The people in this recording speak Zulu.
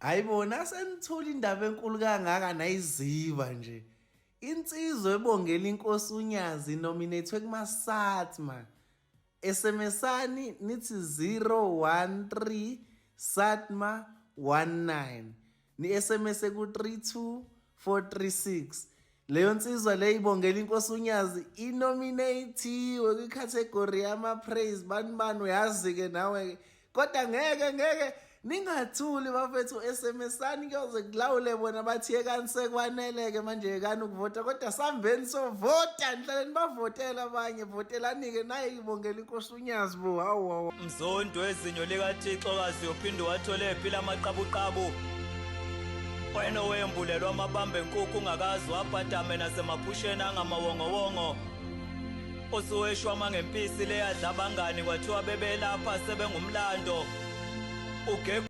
Ayibona senithola indaba enkulu kangaka nayiziva nje. Insizwa ebongela inkosi uNyazi nominate kumaSATMA. SMSani nithi 013 SATMA 19. Ni SMS ku 32436. Leyo nsizwa le ibongela inkosi uNyazi inominatiwe kwicategory yama praise bani uyazi ke nawe. Kodwa ngeke ningathuli bafethu SMSani kuyoze kulawule bona bathi yekani sekwaneleke manje yekani ukuvota kodwa sambeni sovota nhlaleni bavotela abanye votelani ke naye ibongela inkosi uNyazi bo hawu Mzondo ezinyo likaThixo kaziyophinde wathole phila amaqabuqabu wena wembulelwa amabambe enkukhu ungakazi wabhadame nasemaphusheni angamawongowongo usuweshwama ngempisi leyadla abangani kwathiwa bebelapha sebengumlando ugega